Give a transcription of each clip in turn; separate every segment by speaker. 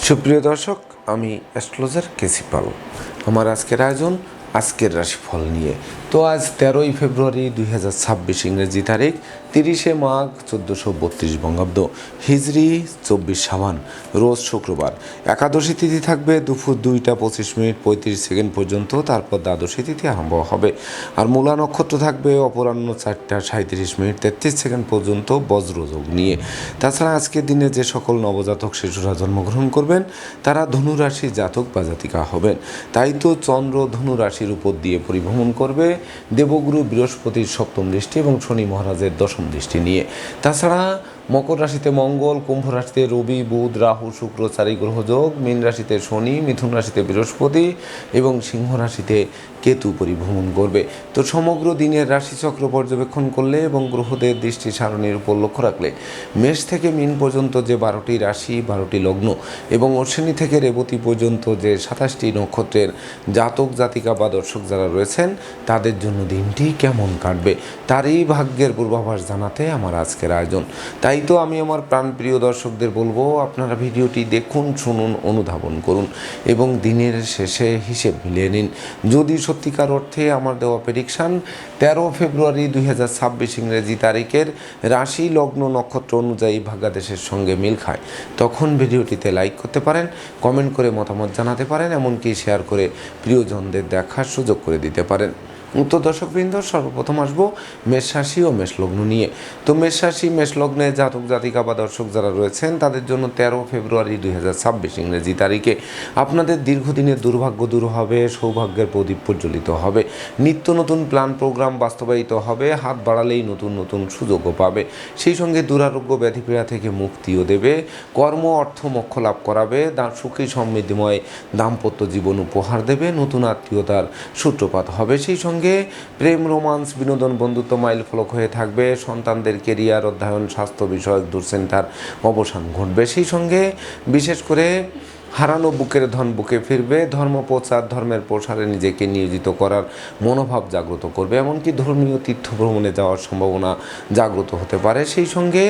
Speaker 1: সুপ্রিয় দর্শক, আমি অ্যাস্ট্রোলজার কেসি পাল। আমার আজকের আয়োজন আজকের রাশিফল নিয়ে। তো আজ 13ই ফেব্রুয়ারি 2026 ইংরেজি তারিখ, 30শে মাঘ 1432 বঙ্গাব্দ, হিজরি 24 সাবান, রোজ শুক্রবার। একাদশী তিথি থাকবে দুপুর 2টা 25 মিনিট 35 সেকেন্ড পর্যন্ত, তারপর দ্বাদশী তিথি আরম্ভ হবে। আর মূলা নক্ষত্র থাকবে অপরাহ্ন 4টা 37 মিনিট 33 সেকেন্ড পর্যন্ত বজ্রযোগ নিয়ে। তাছাড়া আজকের দিনে যে সকল নবজাতক শিশুরা জন্মগ্রহণ করবেন তারা ধনুরাশি জাতক বা জাতিকা হবেন। তাই তো চন্দ্র ধনু রাশির উপর দিয়ে পরিভ্রমণ করবে দেবগুরু বৃহস্পতির সপ্তম দৃষ্টি এবং শনি মহারাজের দশম দৃষ্টি নিয়ে। তাছাড়া মকর রাশিতে মঙ্গল, কুম্ভ রাশিতে রবি, বুধ, রাহু, শুক্র চারি গ্রহ যোগ, মীন রাশিতে শনি, মিথুন রাশিতে বৃহস্পতি এবং সিংহ রাশিতে কেতু পরিভ্রমণ করবে। তো সমগ্র দিনের রাশিচক্র পর্যবেক্ষণ করলে এবং গ্রহদের দৃষ্টি সারণীর উপর লক্ষ্য রাখলে মেষ থেকে মীন পর্যন্ত যে 12টি রাশি, 12টি লগ্ন এবং অশ্বিনী থেকে রেবতী পর্যন্ত যে 27টি নক্ষত্রের জাতক জাতিকা বা দর্শক যারা রয়েছেন তাদের জন্য দিনটি কেমন কাটবে তারই ভাগ্যের পূর্বাভাস জানাতে আমার আজকের আয়োজন। তাই তো আমি আমার প্রাণপ্রিয় দর্শকদের বলবো, আপনারা ভিডিওটি দেখুন, শুনুন, অনুধাবন করুন এবং দিনের শেষে হিসেব মিলিয়ে নিন। যদি সত্যিকার অর্থে আমার দেওয়া প্রেডিকশান 13 ফেব্রুয়ারি 2026 ইংরেজি তারিখের রাশি, লগ্ন, নক্ষত্র অনুযায়ী ভাগ্যাদেশের সঙ্গে মিল খায়, তখন ভিডিওটিতে লাইক করতে পারেন, কমেন্ট করে মতামত জানাতে পারেন, এমনকি শেয়ার করে প্রিয়জনদের দেখার সুযোগ করে দিতে পারেন। উত্তর দর্শকবৃন্দ, সর্বপ্রথম আসবো মেষ রাশি ও মেষ লগ্ন নিয়ে। তো মেষ রাশি, মেষ লগ্নে জাতক জাতিকা বা দর্শক যারা রয়েছেন তাদের জন্য 13 ফেব্রুয়ারি 2026 ইংরেজি তারিখে আপনাদের দীর্ঘদিনের দুর্ভাগ্য দূর হবে, সৌভাগ্যের প্রদীপ প্রজ্বলিত হবে, নিত্য নতুন প্ল্যান প্রোগ্রাম বাস্তবায়িত হবে, হাত বাড়ালেই নতুন নতুন সুযোগও পাবে। সেই সঙ্গে দুরারোগ্য ব্যাধিপীড়া থেকে মুক্তিও দেবে, কর্ম অর্থ মোক্ষ লাভ করাবে, সুখী সমৃদ্ধিময় দাম্পত্য জীবন উপহার দেবে, নতুন আত্মীয়তার সূত্রপাত হবে। সেই সঙ্গে প্রেম, রোমান্স, বিনোদন, বন্ধুত্ব মাইল ফলক হয়ে থাকবে, সন্তানদের কেরিয়ার, অধ্যয়ন, স্বাস্থ্য বিষয়ক দুশ্চিন্তার অবসান ঘটবে। সেই সঙ্গে বিশেষ করে হারানো বুকের ধন বুকে ফিরবে, ধর্ম প্রচার, ধর্মের প্রসারে নিজেকে নিয়োজিত করার মনোভাব জাগ্রত করবে, এমনকি ধর্মীয় তীর্থ ভ্রমণে যাওয়ার সম্ভাবনা জাগ্রত হতে পারে। সেই সঙ্গে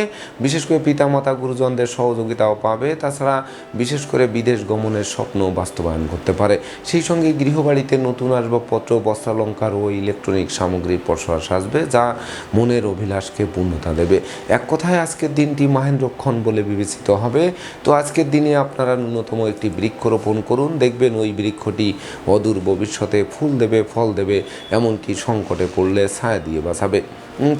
Speaker 1: বিশেষ করে পিতামাতা গুরুজনদের সহযোগিতাও পাবে। তাছাড়া বিশেষ করে বিদেশ গমনের স্বপ্ন বাস্তবায়ন করতে পারে। সেই সঙ্গে গৃহবাড়িতে নতুন আসবাবপত্র, বস্ত্রালঙ্কার ও ইলেকট্রনিক সামগ্রীর পসরা সাজবে, যা মনের অভিলাষকে পূর্ণতা দেবে। এক কথায় আজকের দিনটি মহেন্দ্রক্ষণ বলে বিবেচিত হবে। তো আজকের দিনে আপনারা ন্যূনতম একটি বৃক্ষ রোপণ করুন, দেখবেন ওই বৃক্ষটি অদূর ভবিষ্যতে ফুল দেবে, ফল দেবে, এমনকি সংকটে পড়লে ছায়া দিয়ে বাঁচাবে।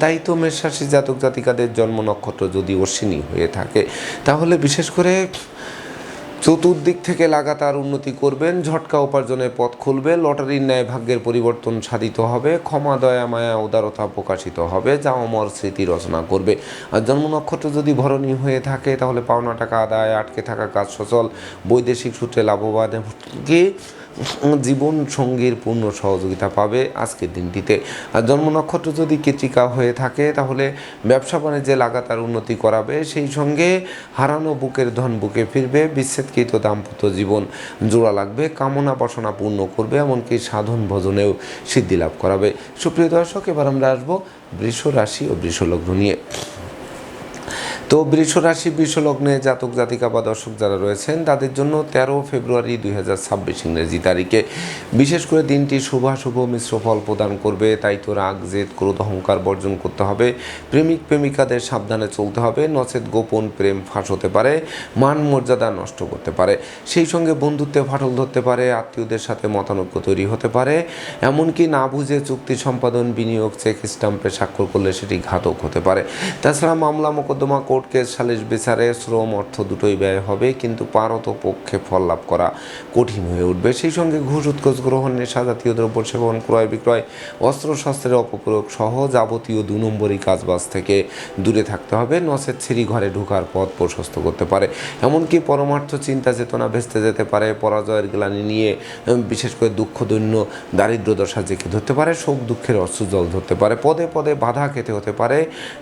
Speaker 1: তাই তো মেষ রাশি জাতক জাতিকাদের জন্ম নক্ষত্র যদি অশ্বিনী হয়ে থাকে তাহলে বিশেষ করে চতুর্দিক থেকে লাগাতার উন্নতি করবেন, ঝটকা উপার্জনের পথ খুলবে, লটারির ন্যায় ভাগ্যের পরিবর্তন সাধিত হবে, ক্ষমা, দয়া, মায়া, উদারতা প্রকাশিত হবে, যা অমর স্মৃতি রচনা করবে। আর জন্ম নক্ষত্র যদি ভরণী হয়ে থাকে তাহলে পাওনা টাকা আদায়, আটকে থাকা কাজ সচল, বৈদেশিক সূত্রে লাভবান, কি জীবন সঙ্গীর পূর্ণ সহযোগিতা পাবে আজকের দিনটিতে। আর জন্ম নক্ষত্র যদি কৃতিকা হয়ে থাকে তাহলে ব্যবসা বাণিজ্যে লাগাতার উন্নতি করাবে, সেই সঙ্গে হারানো বুকের ধন বুকে ফিরবে, বিচ্ছেদকৃত দাম্পত্য জীবন জোড়া লাগবে, কামনা বাসনা পূর্ণ করবে, এমনকি সাধন ভজনেও সিদ্ধি লাভ করাবে। সুপ্রিয় দর্শক, এবার আমরা আসবো বৃষ রাশি ও বৃষ লগ্ন নিয়ে। তো বৃষ রাশি, বৃষ লগ্নে জাতক জাতিকা বা দর্শক যারা রয়েছেন তাদের জন্য 13 ফেব্রুয়ারি 2026 ইংরেজি তারিখে বিশেষ করে দিনটি শুভাশুভ মিশ্র ফল প্রদান করবে। তাই তো রাগ, জেদ, ক্রোধ, অহংকার বর্জন করতে হবে, প্রেমিক প্রেমিকাদের সাবধানে চলতে হবে, নচেত গোপন প্রেম ফাঁস হতে পারে, মান মর্যাদা নষ্ট করতে পারে। সেই সঙ্গে বন্ধুত্বে ফাটল ধরতে পারে, আত্মীয়দের সাথে মতানৈক্য তৈরি হতে পারে, এমনকি না বুঝে চুক্তি সম্পাদন, বিনিয়োগ, চেক স্টাম্পে স্বাক্ষর করলে সেটি ঘাতক হতে পারে। তাছাড়া মামলা, মোকদ্দমা, কোর্ট কেস, সালিশ বিচারে শ্রম, অর্থ দুটোই ব্যয় হবে, কিন্তু পারত পক্ষে ফল লাভ করা কঠিন হয়ে উঠবে। সেই সঙ্গে ঘুষ, উৎকোচ গ্রহণ, নেশা জাতীয় দ্রব্য সেবন, ক্রয় বিক্রয়, অস্ত্রশস্ত্রের অপপ্রয়োগ সহ যাবতীয় 2 নম্বরী কাজবাজ থেকে দূরে থাকতে হবে, নচেত ছিঁড়ি ঘরে ঢোকার পথ প্রশস্ত করতে পারে, এমনকি পরমার্থ চিন্তা চেতনা ভেস্তে যেতে পারে, পরাজয়ের গ্লানি নিয়ে বিশেষ করে দুঃখ, দৈন্য, দারিদ্র দশা জেঁকে ধরতে পারে, শোক দুঃখের অশ্রু জল ধরতে পারে, পদে পদে বাধা খেতে হতে পারে,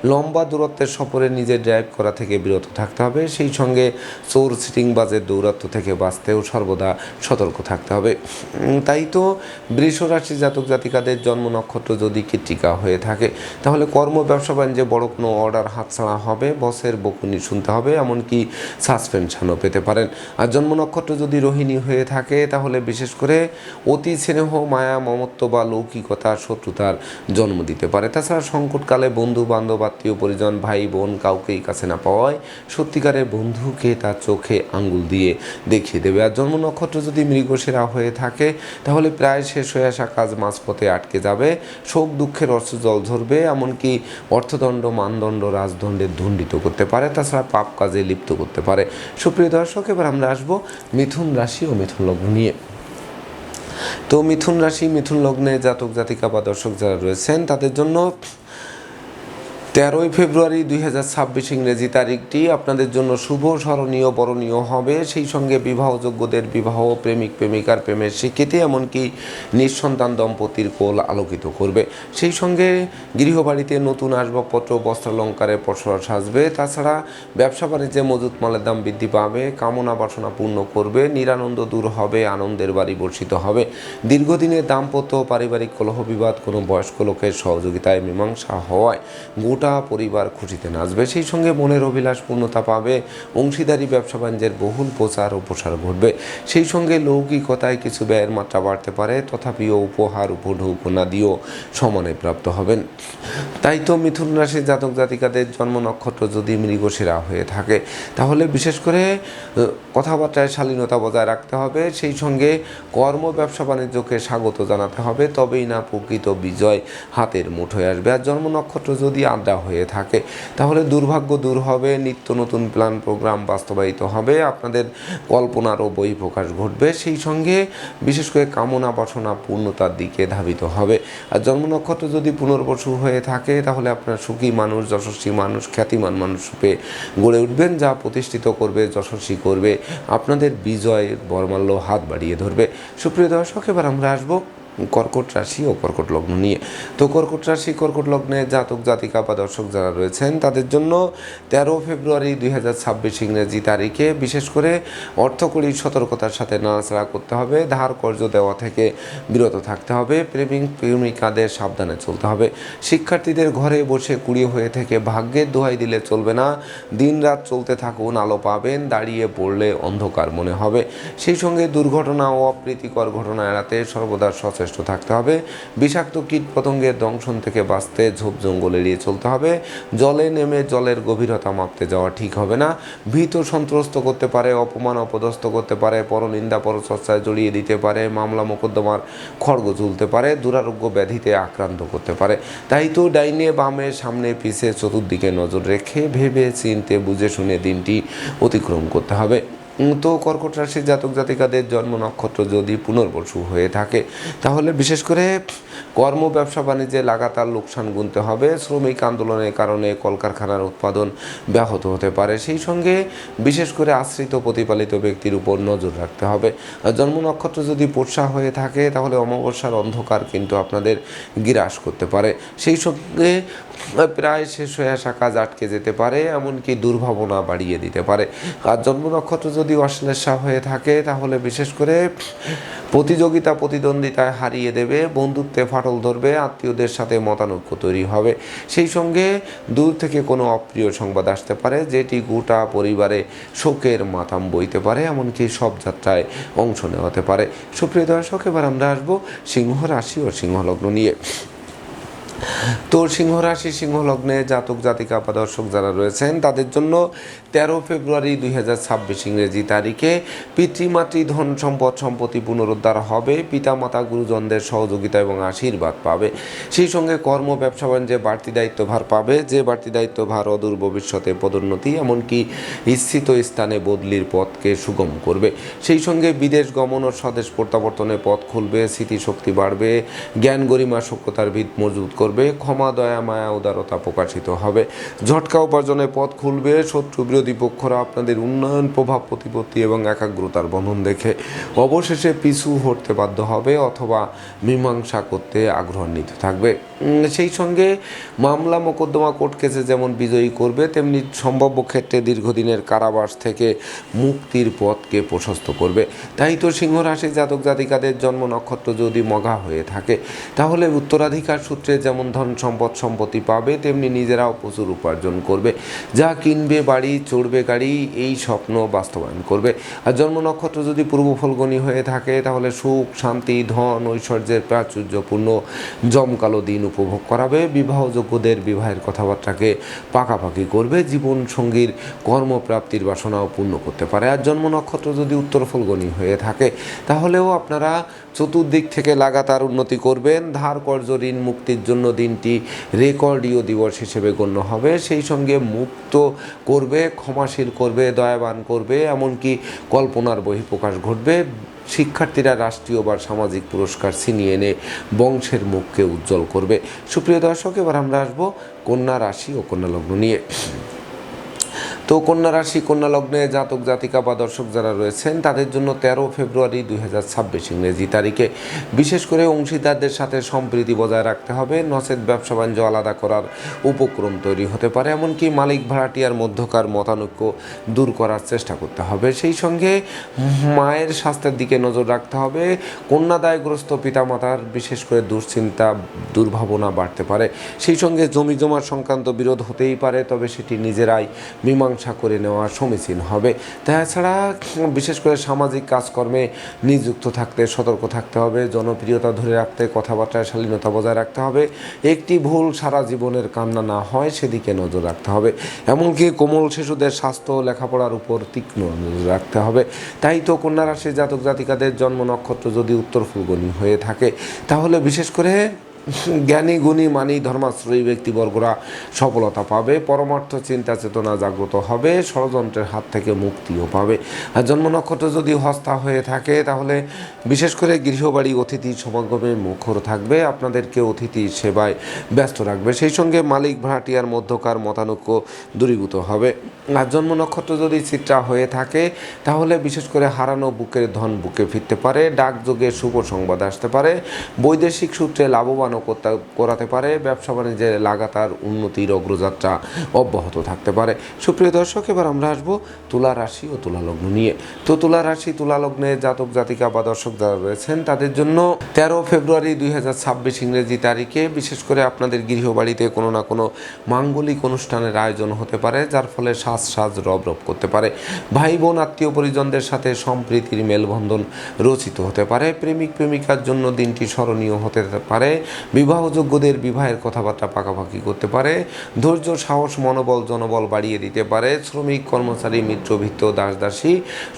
Speaker 1: লম্বা দূরত্বের সফরে নিজের ড্রাইভ রাইড করা থেকে বিরত থাকতে হবে। সেই সঙ্গে চোর সিটিংবাজের দৌরাত্ম্য থেকে বাঁচতেও সর্বদা সতর্ক থাকতে হবে। তাই তো বৃষ রাশি জাতক জাতিকাদের জন্ম নক্ষত্র যদি কৃত্তিকা হয়ে থাকে তাহলে কর্ম ব্যবসা বাণিজ্যে বড় কোনো অর্ডার হাতছাড়া হবে, বসের বকুনি শুনতে হবে, এমনকি সাসপেনশনও পেতে পারেন। আর জন্ম নক্ষত্র যদি রোহিণী হয়ে থাকে তাহলে বিশেষ করে অতি স্নেহ, মায়া, মমত্ব বা লৌকিকতা, শত্রুতার জন্ম দিতে পারে। তাছাড়া সংকটকালে বন্ধু বান্ধব, আত্মীয় পরিজন, ভাই বোন কাউকেই কাছে না পাওয়ায় সত্যিকারের বন্ধুকে তার চোখে আঙ্গুল দিয়ে দেখিয়ে দেবে। আর জন্ম নক্ষত্র যদি মৃগশিরা হয়ে থাকে তাহলে প্রায় শেষ হয়ে আসা কাজ মাঝপথে আটকে যাবে, শোক দুঃখের অশ্রু জল ঝরবে, এমনকি অর্থদণ্ড, মানদণ্ড, রাজদণ্ডে দণ্ডিত করতে পারে। তাছাড়া পাপ কাজে লিপ্ত করতে পারে। সুপ্রিয় দর্শক, এবার আমরা আসবো মিথুন রাশি ও মিথুন লগ্ন নিয়ে। তো মিথুন রাশি, মিথুন লগ্নে জাতক জাতিকা বা দর্শক যারা রয়েছেন তাদের জন্য 13ই ফেব্রুয়ারি 2026 ইংরেজি তারিখটি আপনাদের জন্য শুভ, স্মরণীয়, বরণীয় হবে। সেই সঙ্গে বিবাহযোগ্যদের বিবাহ, প্রেমিক প্রেমিকার প্রেমের স্বীকৃতি, এমনকি নিঃসন্তান দম্পতির কোল আলোকিত করবে। সেই সঙ্গে গৃহবাড়িতে নতুন আসবাবপত্র, বস্ত্রালঙ্কারের পসরা সাজবে। তাছাড়া ব্যবসা বাণিজ্যে মজুত মালের দাম বৃদ্ধি পাবে, কামনা বাসনা পূর্ণ করবে, নিরানন্দ দূর হবে, আনন্দের বাড়ি বর্ষিত হবে। দীর্ঘদিনের দাম্পত্য পারিবারিক কলহ বিবাদ কোনো বয়স্ক লোকের সহযোগিতায় মীমাংসা হওয়ায় গোটা পরিবার খুশিতে নাচবে। সেই সঙ্গে মনের অভিলাষ পূর্ণতা পাবে, অংশীদারি ব্যবসা বাণিজ্যের বহুল প্রচার ও প্রসার ঘটবে। সেই সঙ্গে লৌকিকতায় কিছু ব্যয়ের মাত্রা বাড়তে পারে, তথাপিও উপহার, উপঢৌকনা দিয়েও সমানে প্রাপ্ত হবেন। তাই তো মিথুন রাশির জাতক জাতিকাদের জন্ম নক্ষত্র যদি মৃগশিরা হয়ে থাকে তাহলে বিশেষ করে কথাবার্তায় শালীনতা বজায় রাখতে হবে। সেই সঙ্গে কর্ম ব্যবসা বাণিজ্যকে স্বাগত জানাতে হবে, তবেই না প্রকৃত বিজয় হাতের মুঠোয় আসবে। আর জন্ম নক্ষত্র যদি আড্ডা হয়ে থাকে তাহলে দুর্ভাগ্য দূর হবে, নিত্য নতুন প্ল্যান প্রোগ্রাম বাস্তবায়িত হবে, আপনাদের কল্পনারও বহিঃপ্রকাশ ঘটবে। সেই সঙ্গে বিশেষ করে কামনা বাসনা পূর্ণতার দিকে ধাবিত হবে। আর জন্ম নক্ষত্র যদি পুনর্বসু হয়ে থাকে তাহলে আপনার সুখী মানুষ, যশস্বী মানুষ, খ্যাতিমান মানুষ রূপে গড়ে উঠবেন, যা প্রতিষ্ঠিত করবে, যশস্বী করবে, আপনাদের বিজয়ের বরমাল্য হাত বাড়িয়ে ধরবে। সুপ্রিয় দর্শক, এবার আমরা আসবো কর্কট রাশি ও কর্কট লগ্ন নিয়ে। তো কর্কট রাশি, কর্কট লগ্নে জাতক জাতিকা বা দর্শক যারা রয়েছেন তাদের জন্য 13 ফেব্রুয়ারি 2026 ইংরেজি তারিখে বিশেষ করে অর্থকরী সতর্কতার সাথে নাড়াচাড়া করতে হবে, ধার কর্জ দেওয়া থেকে বিরত থাকতে হবে, প্রেমিক প্রেমিকাদের সাবধানে চলতে হবে। শিক্ষার্থীদের ঘরে বসে কুড়িয়ে হয়ে থেকে ভাগ্যের দোহাই দিলে চলবে না, দিন রাত চলতে থাকুন, আলো পাবেন, দাঁড়িয়ে পড়লে অন্ধকার মনে হবে। সেই সঙ্গে দুর্ঘটনা ও অপ্রীতিকর ঘটনা এড়াতে সর্বদা সচেতন থাকতে হবে। বিষাক্ত কীট পতঙ্গের দংশন থেকে বাঁচতে ঝোপ জঙ্গল এড়িয়ে চলতে হবে। জলে নেমে জলের গভীরতা মাপতে যাওয়া ঠিক হবে না। ভীত সন্ত্রস্ত করতে পারে, অপমান অপদস্থ করতে পারে, পরনিন্দা পরচর্চায় জড়িয়ে দিতে পারে, মামলা মোকদ্দমার খড়গ তুলতে পারে, দুরারোগ্য ব্যাধিতে আক্রান্ত করতে পারে। তাই তো ডাইনে বামে সামনে পিছে চতুর্দিকে নজর রেখে ভেবে চিনতে বুঝে শুনে দিনটি অতিক্রম করতে হবে। তো কর্কট রাশির জাতক জাতিকাদের জন্ম নক্ষত্র যদি পুনর্বসু হয়ে থাকে তাহলে বিশেষ করে কর্ম ব্যবসা বাণিজ্যে লাগাতার লোকসান গুনতে হবে। শ্রমিক আন্দোলনের কারণে কলকারখানার উৎপাদন ব্যাহত হতে পারে। সেই সঙ্গে বিশেষ করে আশ্রিত প্রতিপালিত ব্যক্তির উপর নজর রাখতে হবে। জন্ম নক্ষত্র যদি পোষা হয়ে থাকে তাহলে অমাবস্যার অন্ধকার কিন্তু আপনাদের গ্রাস করতে পারে। সেই সঙ্গে প্রায় শেষ হয়ে আসা কাজ আটকে যেতে পারে, এমনকি দুর্ভাবনা বাড়িয়ে দিতে পারে। আর জন্ম নক্ষত্র যদি অশ্লেষা হয়ে থাকে তাহলে বিশেষ করে প্রতিযোগিতা প্রতিদ্বন্দ্বিতায় হারিয়ে দেবে, বন্ধুত্বে ফাটল ধরবে, আত্মীয়দের সাথে মতানৈক্য তৈরি হবে। সেই সঙ্গে দূর থেকে কোনো অপ্রিয় সংবাদ আসতে পারে, যেটি গোটা পরিবারে শোকের মাতাম বইতে পারে, এমনকি সব যাত্রায় অংশ নেওয়া হতে পারে। সুপ্রিয় দর্শক, এবার আমরা আসবো সিংহ রাশি ও সিংহ লগ্ন নিয়ে। তো সিংহ রাশি, সিংহ লগ্নে জাতক জাতিকা বা দর্শক যারা রয়েছেন তাদের জন্য 13 ফেব্রুয়ারি 2026 ইংরেজি তারিখে পিতৃমাতৃ ধন সম্পদ সম্পত্তি পুনরুদ্ধার হবে, পিতামাতা গুরুজনদের সহযোগিতা এবং আশীর্বাদ পাবে। সেই সঙ্গে কর্ম ব্যবসা বাণিজ্যে বাড়তি দায়িত্বভার পাবে, যে বাড়তি দায়িত্বভার অদূর ভবিষ্যতে পদোন্নতি এমনকি ইচ্ছিত স্থানে বদলির পথকে সুগম করবে। সেই সঙ্গে বিদেশ গমন ও স্বদেশ প্রত্যাবর্তনের পথ খুলবে, স্মৃতিশক্তি বাড়বে, জ্ঞান গরিমা সভ্যতার ভিত মজবুত করবে। করবে, ক্ষমা, দয়া, মায়া, উদারতা প্রকাশিত হবে। ঝটকা উপার্জনের পথ খুলবে। শত্রু বিরোধী পক্ষরা আপনাদের উন্নয়ন, প্রভাব, প্রতিপত্তি এবং একাগ্রতার বন্ধন দেখে অবশেষে পিছু হটতে বাধ্য হবে অথবা মীমাংসা করতে আগ্রহান্বিত থাকবে। সেই সঙ্গে মামলা, মোকদ্দমা, কোর্ট কেসে যেমন বিজয়ী করবে, তেমনি সম্ভাব্য ক্ষেত্রে দীর্ঘদিনের কারাবাস থেকে মুক্তির পথকে প্রশস্ত করবে। তাই তো সিংহ রাশি জাতক জাতিকাদের জন্ম নক্ষত্র যদি মঘা হয়ে থাকে, তাহলে উত্তরাধিকার সূত্রে যেমন ধন সম্পদ সম্পত্তি পাবে, তেমনি নিজেরাও প্রচুর উপার্জন করবে। যা কিনবে বাড়ি, চড়বে গাড়ি, এই স্বপ্ন বাস্তবায়ন করবে। আর জন্ম নক্ষত্র যদি পূর্ব ফলগুনি হয়ে থাকে, তাহলে সুখ, শান্তি, ধন, ঐশ্বর্যের প্রাচুর্যপূর্ণ জমকালো দিন উপভোগ করাবে। বিবাহযোগ্যদের বিবাহের কথাবার্তাকে পাকাপাকি করবে। জীবন সঙ্গীর কর্মপ্রাপ্তির বাসনাও পূর্ণ করতে পারে। আর জন্ম নক্ষত্র যদি উত্তর ফলগুনি হয়ে থাকে, তাহলেও আপনারা চতুর্দিক থেকে লাগাতার উন্নতি করবেন। ধার কর্জ ঋণ মুক্তির জন্য দিনটি রেকর্ডীয় দিবস হিসেবে গণ্য হবে। সেই সঙ্গে মুক্ত করবে, ক্ষমাশীল করবে, দয়াবান করবে, এমনকি কল্পনার বহিঃপ্রকাশ ঘটবে। শিক্ষার্থীরা রাষ্ট্রীয় বা সামাজিক পুরস্কার ছিনিয়ে এনে বংশের মুখকে উজ্জ্বল করবে। সুপ্রিয় দর্শক, এবার আমরা আসবো কন্যা রাশি ও কন্যা লগ্ন নিয়ে। তো কন্যা রাশি, কন্যা লগ্নে জাতক জাতিকা বা দর্শক যারা রয়েছেন, তাদের জন্য 13 ফেব্রুয়ারি 2026 ইংরেজি তারিখে বিশেষ করে অংশীদারদের সাথে সম্প্রীতি বজায় রাখতে হবে। নচেত ব্যবসা বাণিজ্য আলাদা করার উপক্রম তৈরি হতে পারে। এমনকি মালিক ভাড়াটিয়ার মধ্যকার মতানৈক্য দূর করার চেষ্টা করতে হবে। সেই সঙ্গে মায়ের স্বাস্থ্যের দিকে নজর রাখতে হবে। কন্যাদায়গ্রস্ত পিতামাতার বিশেষ করে দুশ্চিন্তা, দুর্ভাবনা বাড়তে পারে। সেই সঙ্গে জমি জমা সংক্রান্ত বিরোধ হতেই পারে, তবে সেটি নিজেরাই মীমাংসা করে নেওয়া সমীচীন হবে। তাছাড়া বিশেষ করে সামাজিক কাজকর্মে নিযুক্ত থাকতে সতর্ক থাকতে হবে। জনপ্রিয়তা ধরে রাখতে কথাবার্তায় শালীনতা বজায় রাখতে হবে। একটি ভুল সারা জীবনের কান্না না হয় সেদিকে নজর রাখতে হবে। এমনকি কোমল শিশুদের স্বাস্থ্য ও লেখাপড়ার উপর তীক্ষ্ণ নজর রাখতে হবে। তাই তো কন্যা রাশির জাতক জাতিকাদের জন্ম নক্ষত্র যদি উত্তর ফলগুনি হয়ে থাকে, তাহলে বিশেষ করে জ্ঞানী, গুণী, মানি, ধর্মাশ্রয়ী ব্যক্তিবর্গরা সফলতা পাবে। পরমার্থ চিন্তা চেতনা জাগ্রত হবে। ষড়যন্ত্রের হাত থেকে মুক্তিও পাবে। আর জন্ম নক্ষত্র যদি হস্তা হয়ে থাকে, তাহলে বিশেষ করে গৃহবাড়ি অতিথি সমাগমে মুখর থাকবে। আপনাদেরকে অতিথি সেবায় ব্যস্ত রাখবে। সেই সঙ্গে মালিক ভাড়াটিয়ার মধ্যকার মতানৈক্য দূরীভূত হবে। আর জন্ম নক্ষত্র যদি চিত্রা হয়ে থাকে, তাহলে বিশেষ করে হারানো বুকের ধন বুকে ফিরতে পারে। ডাকযোগে শুভ সংবাদ আসতে পারে। বৈদেশিক সূত্রে লাভবান করাতে পারে। ব্যবসা বাণিজ্যের লাগাতার উন্নতির অগ্রযাত্রা অব্যাহত থাকতে পারে। সুপ্রিয় দর্শক, এবার আমরা আসবো তুলা রাশি ও তুলা লগ্ন নিয়ে। তো তুলা রাশি, তুলা লগ্নে জাতক জাতিকা বা দর্শক যারা রয়েছেন, তাদের জন্য 13 ফেব্রুয়ারি 2026 ইংরেজি তারিখে বিশেষ করে আপনাদের গৃহবাড়িতে কোনো না কোনো মাঙ্গলিক অনুষ্ঠানের আয়োজন হতে পারে, যার ফলে সাজ রব করতে পারে। ভাই বোন, আত্মীয় পরিজনদের সাথে সম্প্রীতির মেলবন্ধন রচিত হতে পারে। প্রেমিক প্রেমিকার জন্য দিনটি স্মরণীয় হতে পারে। বিবাহযোগ্যদের বিবাহের কথাবার্তা পাকাপাকি করতে পারে। ধৈর্য, সাহস, মনোবল, জনবল বাড়িয়ে দিতে পারে। শ্রমিক, কর্মচারী, মিত্রভিত্ত, দাসদাসী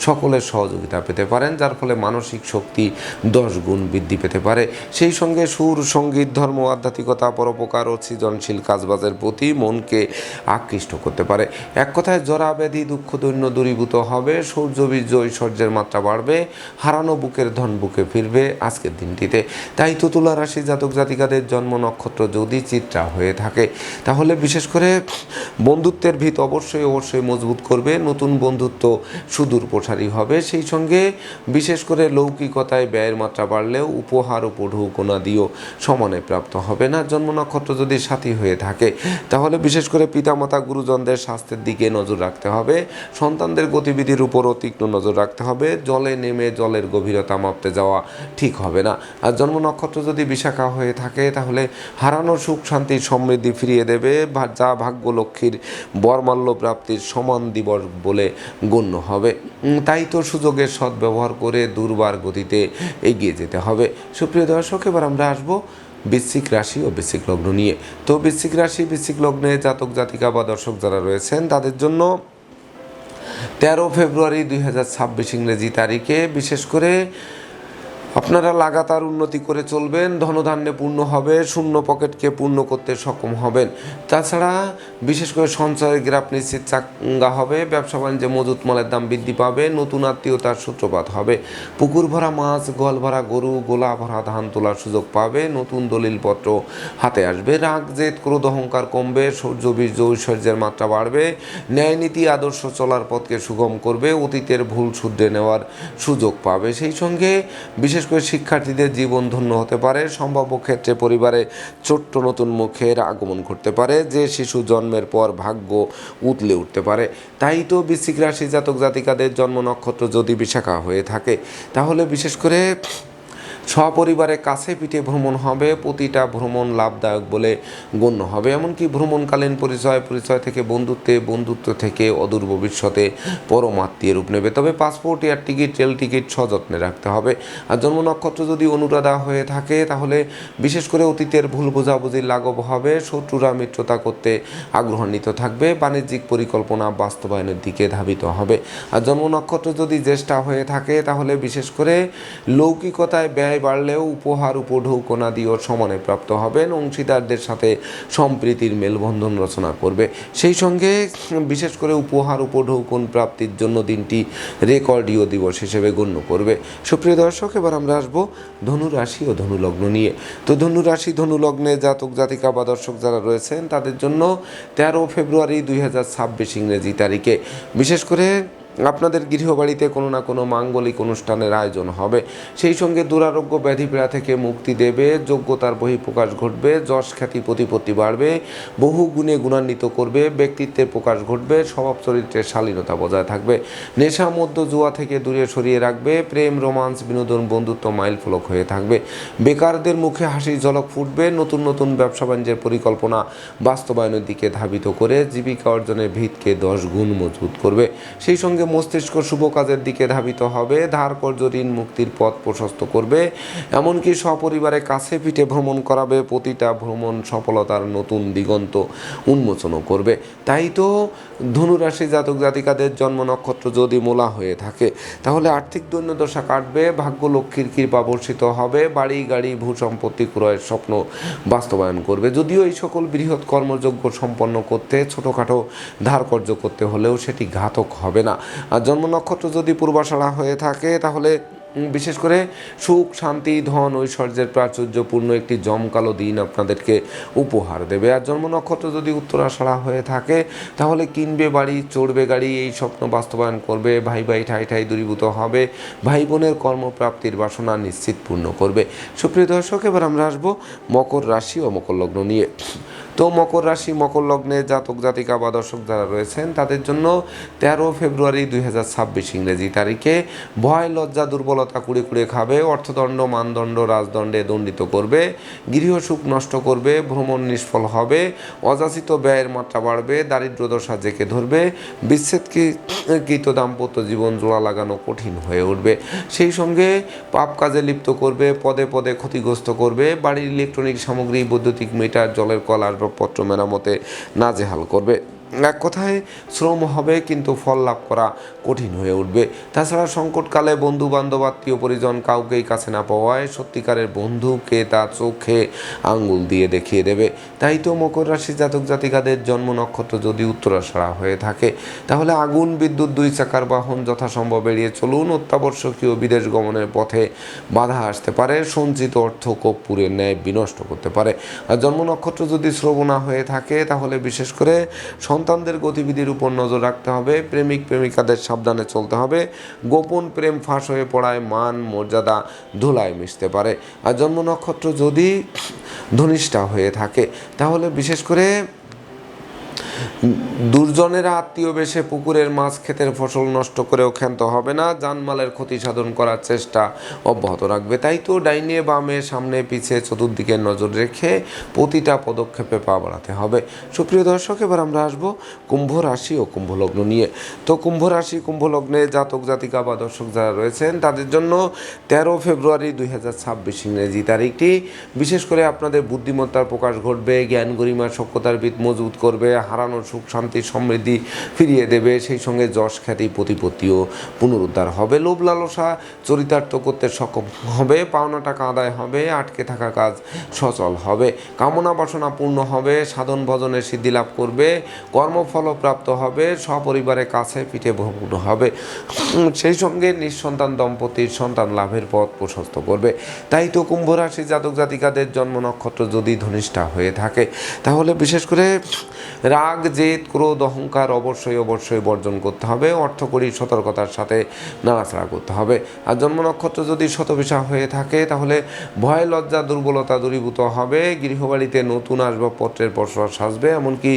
Speaker 1: সকলের সহযোগিতা পেতে পারেন, যার ফলে মানসিক শক্তি 10 গুণ বৃদ্ধি পেতে পারে। সেই সঙ্গে সুর, সঙ্গীত, ধর্ম, আধ্যাত্মিকতা, পরোপকার ও সৃজনশীল কাজবাজের প্রতি মনকে আকৃষ্ট করতে পারে। এক কথায় জরা ব্যাধি, দুঃখ, দৈন্য দূরীভূত হবে। সৌর্য, বীর্য, ঐশ্বর্যের মাত্রা বাড়বে। হারানো বুকের ধন বুকে ফিরবে আজকের দিনটিতে। তাই তো তুলা রাশি জাতক জাতিকাদের জন্ম নক্ষত্র যদি চিত্রা হয়ে থাকে, তাহলে বিশেষ করে বন্ধুত্বের ভিত অবশ্যই মজবুত করবে। নতুন বন্ধুত্ব সুদূর প্রসারী হবে। সেই সঙ্গে বিশেষ করে লৌকিকতায় ব্যয়ের মাত্রা বাড়লেও উপহার ও পঢৌকনাদিও সমানে প্রাপ্ত হবে না। জন্ম নক্ষত্র যদি সাথী হয়ে থাকে, তাহলে বিশেষ করে পিতামাতা গুরুজনদের স্বাস্থ্যের দিকে নজর রাখতে হবে। সন্তানদের গতিবিধির উপরও তীক্ষ্ণ নজর রাখতে হবে। জলে নেমে জলের গভীরতা মাপতে যাওয়া ঠিক হবে না। আর জন্ম নক্ষত্র যদি বিশাখা হয়ে থাকে, তাহলে হারানো সুখ, শান্তি, সমৃদ্ধি ফিরিয়ে দেবে, যা ভাগ্য লক্ষ্মীর বরমাল্য প্রাপ্তির সমান দিবস বলে গণ্য হবে। তাই তো সুযোগের সদ্ব্যবহার করে দুর্বার গতিতে এগিয়ে যেতে হবে। সুপ্রিয় দর্শক, এবার আমরা আসবো বৃশ্চিক রাশি ও বৃশ্চিক লগ্ন নিয়ে। তো বৃশ্চিক রাশি, বৃশ্চিক লগ্নে জাতক জাতিকা বা দর্শক যারা রয়েছেন, তাদের জন্য 13 ফেব্রুয়ারি 2026 ইংরেজি তারিখে বিশেষ করে আপনারা লাগাতার উন্নতি করে চলবেন, ধনধান্যে পূর্ণ হবে, শূন্য পকেটকে পূর্ণ করতে সক্ষম হবেন। তাছাড়া বিশেষ করে সঞ্চয়ের গ্রাফ নিশ্চিত চাঙ্গা হবে, ব্যবসা বাণিজ্যে মজুত মালের দাম বৃদ্ধি পাবে, নতুন আত্মীয়তার সূত্রপাত হবে, পুকুর ভরা মাছ, গোয়াল ভরা গরু, গোলা ভরা ধান তোলার সুযোগ পাবে, নতুন দলিলপত্র হাতে আসবে, রাগ জেদ ক্রোধ অহংকার কমবে, সৌর্য বীর্য ঐশ্বর্যের মাত্রা বাড়বে, ন্যায় নীতি আদর্শ চলার পথকে সুগম করবে, অতীতের ভুল শুধরে নেওয়ার সুযোগ পাবে। সেই সঙ্গে বিশেষ করে শিক্ষার্থীদের জীবন ধন্য হতে পারে, সম্ভাব্য ক্ষেত্রে পরিবারে ছোট্ট নতুন মুখের আগমন ঘটতে পারে, যে শিশু জন্মের পর ভাগ্য উতলে উঠতে পারে। তাই তো বৃশ্চিক রাশি জাতক জাতিকাদের জন্ম নক্ষত্র যদি বিশাখা হয়ে থাকে, তাহলে বিশেষ করে সপরিবারে কাছে পিঠে ভ্রমণ হবে, প্রতিটা ভ্রমণ লাভদায়ক বলে গণ্য হবে। এমনকি ভ্রমণকালীন পরিচয় থেকে বন্ধুত্ব থেকে অদূর ভবিষ্যতে পরম আত্মীয় রূপ নেবে। তবে passport, air ticket, rail ticket সযত্নে রাখতে হবে। আর জন্ম নক্ষত্র যদি অনুরাধা হয়ে থাকে, তাহলে বিশেষ করে অতীতের ভুল বোঝাবুঝির লাঘব হবে, শত্রুরা মিত্রতা করতে আগ্রহান্বিত থাকবে, বাণিজ্যিক পরিকল্পনা বাস্তবায়নের দিকে ধাবিত হবে। আর জন্ম নক্ষত্র যদি জ্যেষ্ঠা হয়ে থাকে, তাহলে বিশেষ করে লৌকিকতায় ব্যয় বাড়লেও উপহার উপঢৌকনাদিও সমানে প্রাপ্ত হবেন, অংশীদারদের সাথে সম্প্রীতির মেলবন্ধন রচনা করবে। সেই সঙ্গে বিশেষ করে উপহার উপঢৌকন প্রাপ্তির জন্য দিনটি রেকর্ডীয় দিবস হিসেবে গণ্য করবে। সুপ্রিয় দর্শক, এবার আমরা আসবো ধনু রাশি ও ধনু লগ্ন নিয়ে। তো ধনু রাশি ধনু লগ্নে জাতক জাতিকা বা দর্শক যারা রয়েছেন, তাদের জন্য 13 ফেব্রুয়ারি 2026 ইংরেজি তারিখে বিশেষ করে আপনাদের গৃহবাড়িতে কোনো না কোনো মাঙ্গলিক অনুষ্ঠানের আয়োজন হবে। সেই সঙ্গে দুরারোগ্য ব্যাধিপীড়া থেকে মুক্তি দেবে, যোগ্যতার বহিঃপ্রকাশ ঘটবে, যশ খ্যাতি প্রতিপত্তি বাড়বে, বহু গুণে গুণান্বিত করবে, ব্যক্তিত্বের প্রকাশ ঘটবে, স্বভাব চরিত্রের শালীনতা বজায় থাকবে, নেশা মধ্য জুয়া থেকে দূরে সরিয়ে রাখবে, প্রেম রোমান্স বিনোদন বন্ধুত্ব মাইল ফলক হয়ে থাকবে, বেকারদের মুখে হাসির ঝলক ফুটবে, নতুন নতুন ব্যবসা বাণিজ্যের পরিকল্পনা বাস্তবায়নের দিকে ধাবিত করে জীবিকা অর্জনের ভিতকে 10 গুণ মজবুত করবে। সেই সঙ্গে মস্তিষ্ক শুভ কাজের দিকে ধাবিত হবে, ধার কর্জ ঋণ মুক্তির পথ প্রশস্ত করবে, এমনকি সপরিবারে কাছে পিঠে ভ্রমণ করাবে, প্রতিটা ভ্রমণ সফলতার নতুন দিগন্ত উন্মোচনও করবে। তাই তো ধনুরাশি জাতক জাতিকাদের জন্ম নক্ষত্র যদি মূলা হয়ে থাকে, তাহলে আর্থিক দৈন্যদশা কাটবে, ভাগ্য লক্ষ্মীর কৃপা বর্ষিত হবে, বাড়ি গাড়ি ভূ সম্পত্তি ক্রয়ের স্বপ্ন বাস্তবায়ন করবে। যদিও এই সকল বৃহৎ কর্মযজ্ঞ সম্পন্ন করতে ছোটোখাটো ধার কর্য করতে হলেও সেটি ঘাতক হবে না। আর জন্ম নক্ষত্র যদি পূর্বাষাঢ়া হয়ে থাকে, তাহলে বিশেষ করে সুখ শান্তি ধন ঐশ্বর্যের প্রাচুর্যপূর্ণ একটি জমকালো দিন আপনাদেরকে উপহার দেবে। আর জন্ম নক্ষত্র যদি উত্তরাষাঢ়া হয়ে থাকে, তাহলে কিনবে বাড়ি চড়বে গাড়ি, এই স্বপ্ন বাস্তবায়ন করবে, ভাই ভাই ঠাই ঠাই দূরীভূত হবে, ভাই বোনের কর্মপ্রাপ্তির বাসনা নিশ্চিত পূর্ণ করবে। সুপ্রিয় দর্শক, এবার আমরা আসবো মকর রাশি ও মকর লগ্ন নিয়ে। তো মকর রাশি মকর লগ্নে জাতক জাতিকা বা দর্শক যারা রয়েছেন, তাদের জন্য 13 ফেব্রুয়ারি 2026 ইংরেজি তারিখে ভয় লজ্জা দুর্বলতা কুড়ে কুড়ে খাবে, অর্থদণ্ড মানদণ্ড রাজদণ্ডে দণ্ডিত করবে, গৃহসুখ নষ্ট করবে, ভ্রমণ নিষ্ফল হবে, অযাচিত ব্যয়ের মাত্রা বাড়বে, দারিদ্র্যদশা জেঁকে ধরবে, বিচ্ছেদকৃত দাম্পত্য জীবন জোড়া লাগানো কঠিন হয়ে উঠবে। সেই সঙ্গে পাপ কাজে লিপ্ত করবে, পদে পদে ক্ষতিগ্রস্ত করবে, বাড়ির ইলেকট্রনিক সামগ্রী বৈদ্যুতিক মিটার জলের কল আসবাবপত্র মেরামতে নাজেহাল করবে। এক কথায় শ্রম হবে, কিন্তু ফল লাভ করা কঠিন হয়ে উঠবে। তাছাড়া সংকটকালে বন্ধু বান্ধব আত্মীয় পরিজন কাউকেই কাছে না পাওয়ায় সত্যিকারের বন্ধুকে তা চোখে আঙ্গুল দিয়ে দেখিয়ে দেবে। তাই তো মকর রাশি জাতক জাতিকাদের জন্ম নক্ষত্র যদি উত্তরাষাঢ়া হয়ে থাকে, তাহলে আগুন বিদ্যুৎ 2 চাকার বাহন যথাসম্ভব এড়িয়ে চলুন। অত্যাবশ্যকীয় বিদেশ গমনের পথে বাধা আসতে পারে, সঞ্চিত অর্থ কর্পূরের ন্যায় বিনষ্ট করতে পারে। আর জন্ম নক্ষত্র যদি শ্রবণা হয়ে থাকে, তাহলে বিশেষ করে সন্তানদের গতিবিধির উপর নজর রাখতে হবে, প্রেমিক প্রেমিকাদের সাবধানে চলতে হবে, গোপন প্রেম ফাঁস হয়ে পড়ায় মান মর্যাদা ধুলায় মিশতে পারে। আর জন্ম নক্ষত্র যদি ধনিষ্ঠা হয়ে থাকে, তাহলে বিশেষ করে দুর্জনেরা আত্মীয় বেশে পুকুরের মাছ ক্ষেতের ফসল নষ্ট করেও ক্ষান্ত হবে না, জানমালের ক্ষতি সাধন করার চেষ্টা অব্যাহত রাখবে। তাই তো ডাইনে বামে সামনে পিছিয়ে চতুর্দিকে নজর রেখে প্রতিটা পদক্ষেপে পা বাড়াতে হবে। সুপ্রিয় দর্শক, এবার আমরা আসবো কুম্ভ রাশি ও কুম্ভ লগ্ন নিয়ে। তো কুম্ভ রাশি কুম্ভ লগ্নে জাতক জাতিকা বা দর্শক যারা রয়েছেন, তাদের জন্য 13 ফেব্রুয়ারি 2026 ইংরেজি তারিখটি বিশেষ করে আপনাদের বুদ্ধিমত্তার প্রকাশ ঘটবে, জ্ঞান গরিমা সক্ষতার ভিত মজবুত করবে, হারানোর সুখ শান্তি সমৃদ্ধি ফিরিয়ে দেবে, সেই সঙ্গে যশ খ্যাতি প্রতিপত্তিও পুনরুদ্ধার হবে। লোভ লালসা চরিতার্থ করতে সক্ষম হবে, পাওনা টাকা আদায় হবে, আটকে থাকা কাজ সচল হবে, কামনা বাসনা পূর্ণ হবে, সাধন ভজনের সিদ্ধি লাভ করবে, কর্মফলপ্রাপ্ত হবে, সপরিবারের কাছে পিঠে ভ্রমণ হবে, সেই সঙ্গে নিঃসন্তান দম্পতির সন্তান লাভের পথ প্রশস্ত করবে। তাই তো কুম্ভ রাশি জাতক জাতিকাদের জন্ম নক্ষত্র যদি ধনিষ্ঠা হয়ে থাকে, তাহলে বিশেষ করে রাগ জেদ ক্রোধ অহংকার অবশ্যই বর্জন করতে হবে, অর্থকরী সতর্কতার সাথে নাড়াচাড়া করতে হবে। আর জন্ম নক্ষত্র যদি শতবিশা হয়ে থাকে, তাহলে ভয় লজ্জা দুর্বলতা দূরীভূত হবে, গৃহবাড়িতে নতুন আসবাবপত্রের বসবাস আসবে, এমনকি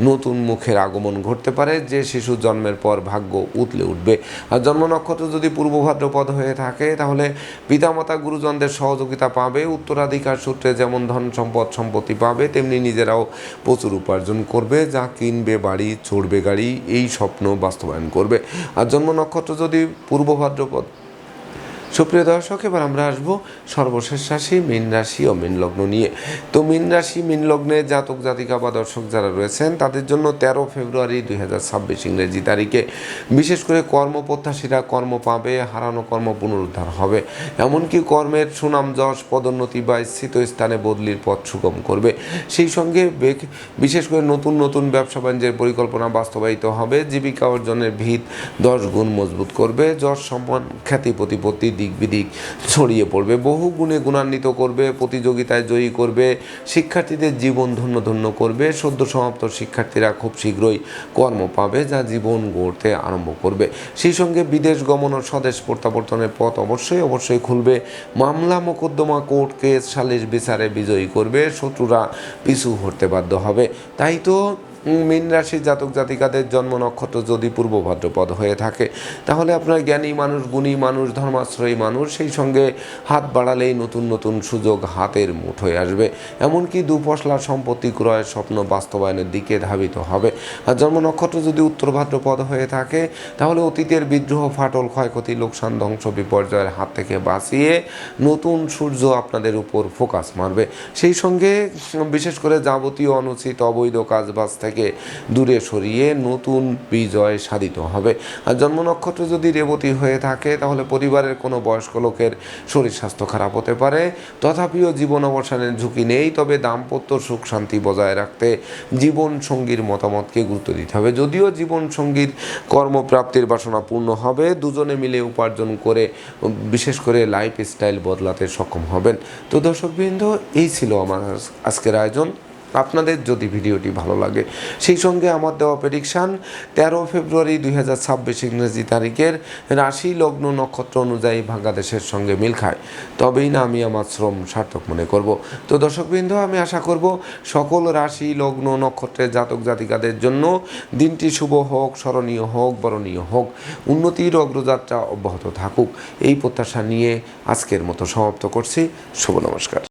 Speaker 1: নতুন মুখের আগমন ঘটতে পারে, যে শিশু জন্মের পর ভাগ্য উতলে উঠবে। আর জন্ম নক্ষত্র যদি পূর্ব ভাদ্রপদ হয়ে থাকে, তাহলে পিতামাতা গুরুজনদের সহযোগিতা পাবে, উত্তরাধিকার সূত্রে যেমন ধন সম্পত্তি পাবে, তেমনি নিজেরাও প্রচুর উপার্জন করবে, যা কিনবে বাড়ি চড়বে গাড়ি, এই স্বপ্ন বাস্তবায়ন করবে। আর জন্ম নক্ষত্র যদি পূর্ব ভাদ্রপদ। সুপ্রিয় দর্শক, এবার আমরা আসবো সর্বশেষ রাশি মীন রাশি ও মীন লগ্ন নিয়ে। তো মীন রাশি মীন লগ্নে জাতক জাতিকা বা দর্শক যারা রয়েছেন, তাদের জন্য 13 ফেব্রুয়ারি 2026 ইংরেজি তারিখে বিশেষ করে কর্মপ্রত্যাশীরা কর্ম পাবে, হারানো কর্ম পুনরুদ্ধার হবে, এমনকি কর্মের সুনাম যশ পদোন্নতি বা স্থিত স্থানে বদলির পথ সুগম করবে। সেই সঙ্গে বিশেষ করে নতুন ব্যবসা বাণিজ্যের পরিকল্পনা বাস্তবায়িত হবে, জীবিকা অর্জনের ভিত 10 গুণ মজবুত করবে, যশ সম্মান খ্যাতি প্রতিপত্তি দিক বিদিক ছড়িয়ে পড়বে, বহু গুণে গুণান্বিত করবে, প্রতিযোগিতায় জয়ী করবে, শিক্ষার্থীদের জীবন ধন্য করবে। সদ্য সমাপ্ত শিক্ষার্থীরা খুব শীঘ্রই কর্ম পাবে, যা জীবন গড়তে আরম্ভ করবে। সেই সঙ্গে বিদেশ গমন ও স্বদেশ প্রত্যাবর্তনের পথ অবশ্যই খুলবে, মামলা মোকদ্দমা কোর্ট কেস সালিশ বিচারে বিজয়ী করবে, শত্রুরা পিছু হটতে বাধ্য হবে। তাই তো মীন রাশির জাতক জাতিকাদের জন্ম নক্ষত্র যদি পূর্ব ভাদ্রপদ হয়ে থাকে, তাহলে আপনার জ্ঞানী মানুষ, গুণী মানুষ, ধর্মাশ্রয়ী মানুষ, সেই সঙ্গে হাত বাড়ালেই নতুন সুযোগ হাতের মুঠোয় আসবে, এমনকি দুপশলা সম্পত্তি ক্রয়ের স্বপ্ন বাস্তবায়নের দিকে ধাবিত হবে। আর জন্ম নক্ষত্র যদি উত্তর ভাদ্রপদ হয়ে থাকে, তাহলে অতীতের বিদ্রোহ ফাটল ক্ষয়ক্ষতি লোকসান ধ্বংস বিপর্যয়ের হাত থেকে বাঁচিয়ে নতুন সূর্য আপনাদের উপর ফোকাস মারবে। সেই সঙ্গে বিশেষ করে যাবতীয় অনুচিত অবৈধ কাজবাজ থেকে দূরে সরিয়ে নতুন বিজয় সাধিত হবে। আর জন্ম নক্ষত্র যদি রেবতী হয়ে থাকে, তাহলে পরিবারের কোনো বয়স্ক লোকের শরীর স্বাস্থ্য খারাপ হতে পারে, তথাপিও জীবন অবসানের ঝুঁকি নেই। তবে দাম্পত্য সুখ শান্তি বজায় রাখতে জীবন সঙ্গীর মতামতকে গুরুত্ব দিতে হবে। যদিও জীবন সঙ্গীর কর্মপ্রাপ্তির বাসনা পূর্ণ হবে, দুজনে মিলে উপার্জন করে বিশেষ করে লাইফ স্টাইল বদলাতে সক্ষম হবেন। তো দর্শকবৃন্দ, এই ছিল আমার আজকের আয়োজন। আপনাদের যদি ভিডিওটি ভালো লাগে, সেই সঙ্গে আমার দেওয়া প্রেডিকশান 13 ফেব্রুয়ারি 2026 ইংরেজি তারিখের রাশি লগ্ন নক্ষত্র অনুযায়ী বাংলাদেশের সঙ্গে মিল খায়, তবেই না আমি আমার শ্রম সার্থক মনে করব। তো দর্শকবৃন্দ, আমি আশা করব সকল রাশি লগ্ন নক্ষত্রের জাতক জাতিকাদের জন্য দিনটি শুভ হোক, স্মরণীয় হোক, বরণীয় হোক, উন্নতির অগ্রযাত্রা অব্যাহত থাকুক, এই প্রত্যাশা নিয়ে আজকের মতো সমাপ্ত করছি। শুভ নমস্কার।